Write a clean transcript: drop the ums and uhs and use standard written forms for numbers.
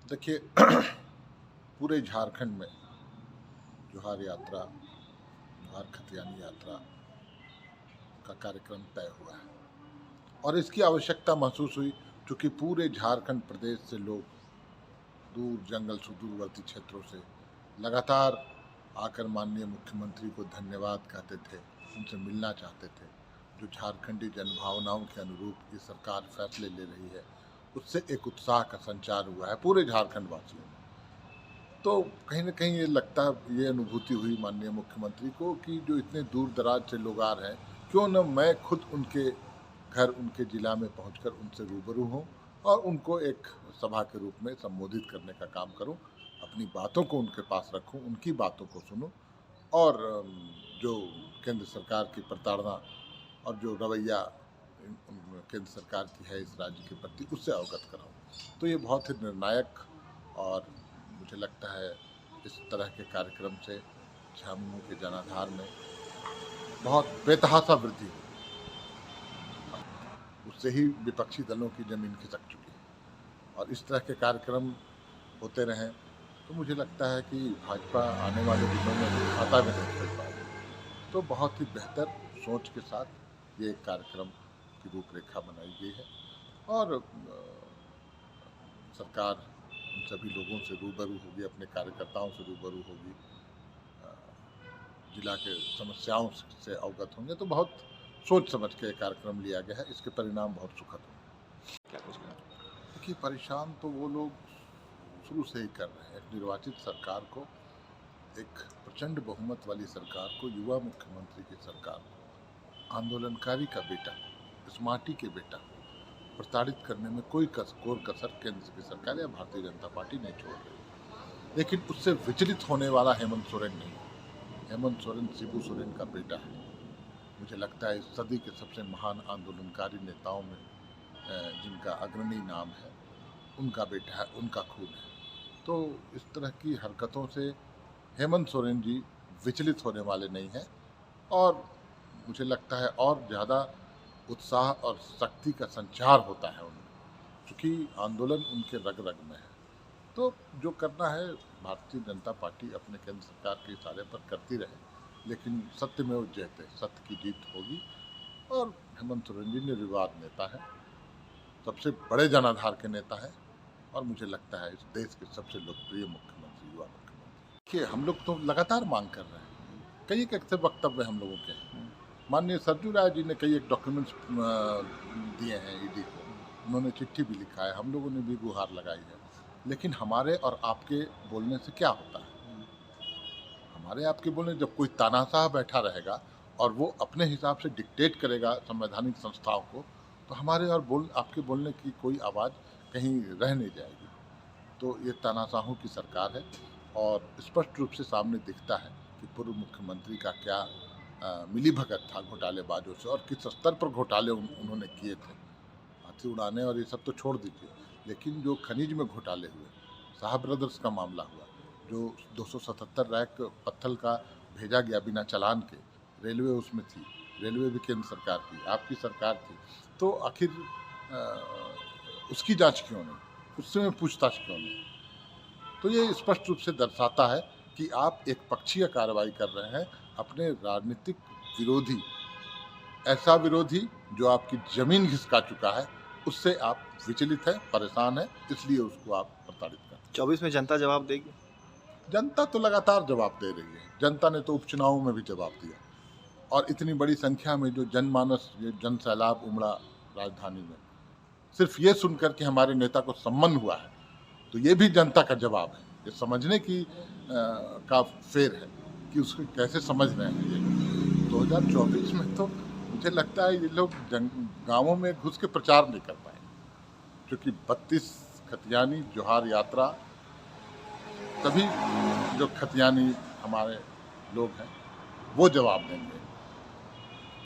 देखिए पूरे झारखंड में जोहार यात्रा, जोहार खतियानी यात्रा का कार्यक्रम तय हुआ है और इसकी आवश्यकता महसूस हुई क्योंकि पूरे झारखंड प्रदेश से लोग दूर जंगल सुदूरवर्ती क्षेत्रों से लगातार आकर माननीय मुख्यमंत्री को धन्यवाद कहते थे, उनसे मिलना चाहते थे। जो झारखंडी जनभावनाओं के अनुरूप ये सरकार फैसले ले रही है, उससे एक उत्साह का संचार हुआ है पूरे झारखंड वासियों में। तो कहीं न कहीं ये लगता है, ये अनुभूति हुई माननीय मुख्यमंत्री को कि जो इतने दूर दराज से लोग आ रहे हैं, क्यों न मैं खुद उनके घर, उनके ज़िला में पहुंचकर उनसे रूबरू हूं और उनको एक सभा के रूप में संबोधित करने का काम करूं, अपनी बातों को उनके पास रखूं, उनकी बातों को सुनूं और जो केंद्र सरकार की प्रताड़ना और जो रवैया केंद्र सरकार की है इस राज्य के प्रति, उससे अवगत कराऊं। तो ये बहुत ही निर्णायक और मुझे लगता है इस तरह के कार्यक्रम से झामुमो के जनाधार में बहुत बेतहाशा वृद्धि हुई। उससे ही विपक्षी दलों की जमीन खिसक चुकी है और इस तरह के कार्यक्रम होते रहें तो मुझे लगता है कि भाजपा आने वाले दिनों में खाता भी नहीं कर पाएगी। तो बहुत ही बेहतर सोच के साथ ये कार्यक्रम की रूपरेखा बनाई गई है और सरकार उन सभी लोगों से रूबरू होगी, अपने कार्यकर्ताओं से रूबरू होगी, जिला के समस्याओं से अवगत होंगे। तो बहुत सोच समझ के कार्यक्रम लिया गया है, इसके परिणाम बहुत सुखद होंगे। क्या कुछ कहा? देखिए परेशान तो वो लोग शुरू से ही कर रहे हैं। एक निर्वाचित सरकार को, एक प्रचंड बहुमत वाली सरकार को, युवा मुख्यमंत्री की सरकार को, आंदोलनकारी का बेटा, इस माटी के बेटा प्रताड़ित करने में कोई कसर केंद्र की सरकार या भारतीय जनता पार्टी नहीं छोड़ रही। लेकिन उससे विचलित होने वाला हेमंत सोरेन नहीं है। हेमंत सोरेन शिबू सोरेन का बेटा है। मुझे लगता है इस सदी के सबसे महान आंदोलनकारी नेताओं में जिनका अग्रणी नाम है, उनका बेटा है, उनका खून है। तो इस तरह की हरकतों से हेमंत सोरेन जी विचलित होने वाले नहीं हैं और मुझे लगता है और ज़्यादा उत्साह और शक्ति का संचार होता है उनमें, क्योंकि आंदोलन उनके रग रग में है। तो जो करना है भारतीय जनता पार्टी अपने केंद्र सरकार के इशारे पर करती रहे, लेकिन सत्य में वो जयते, सत्य की जीत होगी। और हेमंत सोरेन जी निर्विवाद नेता है, सबसे बड़े जनाधार के नेता है और मुझे लगता है इस देश के सबसे लोकप्रिय मुख्यमंत्री, युवा मुख्यमंत्री। देखिए हम लोग तो लगातार मांग कर रहे हैं, कई एक ऐसे वक्तव्य हम लोगों के हैं। माननीय सरजू राय जी ने कई एक डॉक्यूमेंट्स दिए हैं ईडी को, उन्होंने चिट्ठी भी लिखा है, हम लोगों ने भी गुहार लगाई है। लेकिन हमारे और आपके बोलने से क्या होता है? हमारे आपके बोलने, जब कोई तानाशाह बैठा रहेगा और वो अपने हिसाब से डिक्टेट करेगा संवैधानिक संस्थाओं को, तो हमारे और आपके बोलने की कोई आवाज़ कहीं रह नहीं जाएगी। तो ये तानाशाहों की सरकार है और स्पष्ट रूप से सामने दिखता है कि पूर्व मुख्यमंत्री का क्या मिलीभगत था घोटालेबाजों से और किस स्तर पर घोटाले उन्होंने किए थे। हाथी उड़ाने और ये सब तो छोड़ दीजिए, लेकिन जो खनिज में घोटाले हुए, साहब ब्रदर्स का मामला हुआ, जो 277 रैक पत्थर का भेजा गया बिना चालान के, रेलवे उसमें थी, रेलवे भी केंद्र सरकार की, आपकी सरकार थी, तो आखिर उसकी जांच क्यों नहीं, उससे पूछताछ क्यों नहीं? तो ये स्पष्ट रूप से दर्शाता है कि आप एक पक्षीय कार्रवाई कर रहे हैं, अपने राजनीतिक विरोधी, ऐसा विरोधी जो आपकी जमीन घिसका चुका है, उससे आप विचलित हैं, परेशान हैं, इसलिए उसको आप प्रताड़ित करते हैं। 24 में जनता जवाब देगी? जनता तो लगातार जवाब दे रही है। जनता ने तो उपचुनावों में भी जवाब दिया और इतनी बड़ी संख्या में जो जनमानस, ये जन सैलाब उमड़ा राजधानी में, सिर्फ ये सुनकर के हमारे नेता को सम्मान हुआ है, तो ये भी जनता का जवाब है। ये समझने की का फेर है कि उसको कैसे समझ रहे हैं। ये 2024 में तो मुझे लगता है ये लोग गाँवों में घुस के प्रचार नहीं कर पाए, क्योंकि 32 खतियानी जोहार यात्रा, तभी जो खतियानी हमारे लोग हैं वो जवाब देंगे।